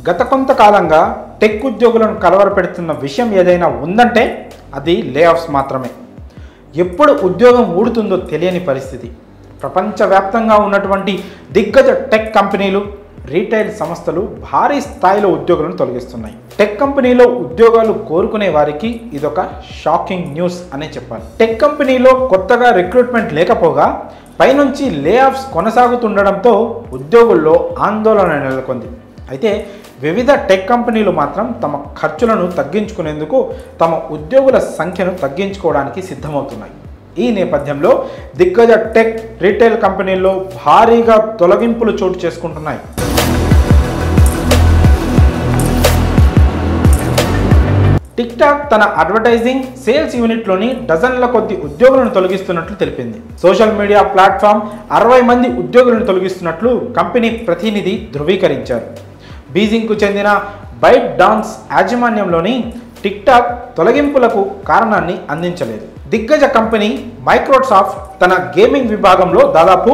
గత కొంతకాలంగా టెక్ ఉద్యోగులను కలవరపెడుతున్న విషయం ఏదైనా ఉందంటే అది లే ఆఫ్స్ మాత్రమే. ఎప్పుడు ఉద్యోగం ఊడుతుందో తెలియని పరిస్థితి. ప్రపంచవ్యాప్తంగా ఉన్నటువంటి దిగ్గజ టెక్ కంపెనీలు, రీటైల్ సంస్థలు భారీ స్థాయిలో ఉద్యోగులను తొలగిస్తున్నాయి. టెక్ కంపెనీలో ఉద్యోగాలు కోరుకునే వారికి ఇదొక షాకింగ్ న్యూస్ అనే చెప్పాలి. టెక్ కంపెనీలో కొత్తగా రిక్రూట్మెంట్ లేకపోగా పైనుంచి లే ఆఫ్స్ కొనసాగుతుండడంతో ఉద్యోగుల్లో ఆందోళన నెలకొంది. అయితే వివిధ టెక్ కంపెనీలు మాత్రం తమ ఖర్చులను తగ్గించుకునేందుకు తమ ఉద్యోగుల సంఖ్యను తగ్గించుకోవడానికి సిద్ధమవుతున్నాయి. ఈ నేపథ్యంలో దిగ్గజ టెక్ రీటైల్ కంపెనీల్లో భారీగా తొలగింపులు చోటు చేసుకుంటున్నాయి. టిక్టాక్ తన అడ్వర్టైజింగ్ సేల్స్ యూనిట్లోని డజన్ల కొద్ది ఉద్యోగులను తొలగిస్తున్నట్లు తెలిపింది. సోషల్ మీడియా ప్లాట్ఫామ్ 60 మంది ఉద్యోగులను తొలగిస్తున్నట్లు కంపెనీ ప్రతినిధి ధృవీకరించారు. బీజింగ్కు చెందిన బైట్ డాన్స్ యాజమాన్యంలోని టిక్టాక్ తొలగింపులకు కారణాన్ని అందించలేదు. దిగ్గజ కంపెనీ మైక్రోసాఫ్ట్ తన గేమింగ్ విభాగంలో దాదాపు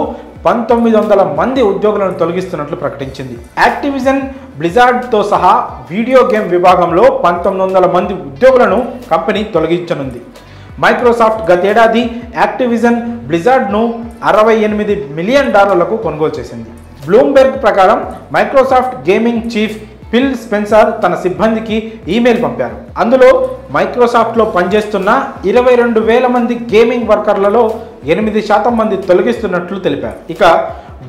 1900 మంది ఉద్యోగులను తొలగిస్తున్నట్లు ప్రకటించింది. యాక్టివిజన్ బ్లిజార్డ్తో సహా వీడియో గేమ్ విభాగంలో 1900 మంది ఉద్యోగులను కంపెనీ తొలగించనుంది. మైక్రోసాఫ్ట్ గతేడాది యాక్టివిజన్ బ్లిజార్డ్ను $68 మిలియన్ కొనుగోలు చేసింది. బ్లూంబెర్గ్ ప్రకారం Microsoft gaming chief fill Spencer తన సిబ్బందికి ఈమెయిల్ పంపారు. అందులో మైక్రోసాఫ్ట్లో పనిచేస్తున్న 22,000 మంది గేమింగ్ వర్కర్లలో 8% మంది తొలగిస్తున్నట్లు తెలిపారు. ఇక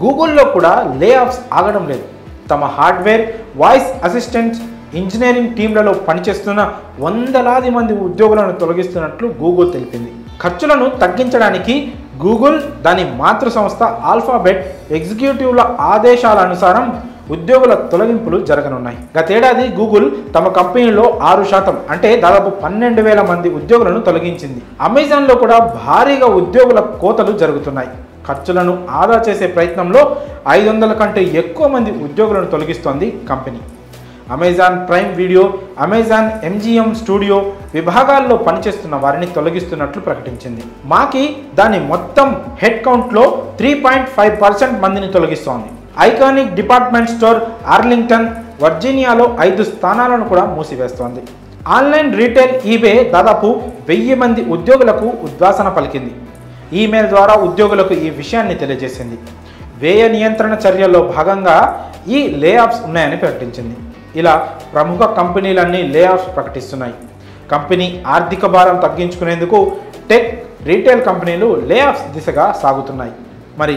గూగుల్లో కూడా లే ఆఫ్స్ ఆగడం లేదు. తమ హార్డ్వేర్, వాయిస్ అసిస్టెంట్, ఇంజనీరింగ్ టీంలలో పనిచేస్తున్న వందలాది మంది ఉద్యోగులను తొలగిస్తున్నట్లు గూగుల్ తెలిపింది. ఖర్చులను తగ్గించడానికి గూగుల్ దాని మాతృ సంస్థ ఆల్ఫాబెట్ ఎగ్జిక్యూటివ్ల ఆదేశాల అనుసారం ఉద్యోగుల తొలగింపులు జరగనున్నాయి. గతేడాది గూగుల్ తమ కంపెనీలో 6% అంటే దాదాపు 12,000 మంది ఉద్యోగులను తొలగించింది. అమెజాన్లో కూడా భారీగా ఉద్యోగుల కోతలు జరుగుతున్నాయి. ఖర్చులను ఆదా చేసే ప్రయత్నంలో 500 కంటే ఎక్కువ మంది ఉద్యోగులను తొలగిస్తోంది company. Amazon Prime Video, Amazon MGM studio విభాగాల్లో పనిచేస్తున్న వారిని తొలగిస్తున్నట్లు ప్రకటించింది. మాకి దాని మొత్తం హెడ్ కౌంట్లో 3.5% మందిని తొలగిస్తోంది. ఐకానిక్ డిపార్ట్మెంట్ స్టోర్ ఆర్లింగ్టన్, వర్జీనియాలో 5 స్థానాలను కూడా మూసివేస్తోంది. ఆన్లైన్ రీటైల్ ఈబే దాదాపు 1000 మంది ఉద్యోగులకు ఉద్వాసన పలికింది. ఈమెయిల్ ద్వారా ఉద్యోగులకు ఈ విషయాన్ని తెలియజేసింది. వ్యయ నియంత్రణ చర్యల్లో భాగంగా ఈ లే ఆఫ్స్ ఉన్నాయని ప్రకటించింది. ఇలా ప్రముఖ కంపెనీలన్నీ లే ఆఫ్స్ ప్రకటిస్తున్నాయి. కంపెనీ ఆర్థిక భారం తగ్గించుకునేందుకు టెక్ రీటైల్ కంపెనీలు లే ఆఫ్స్ దిశగా సాగుతున్నాయి. మరి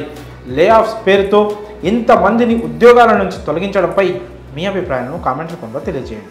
లే ఆఫ్స్ పేరుతో ఇంతమందిని ఉద్యోగాల నుంచి తొలగించడంపై మీ అభిప్రాయాలను కామెంట్ల రూపంలో తెలియజేయండి.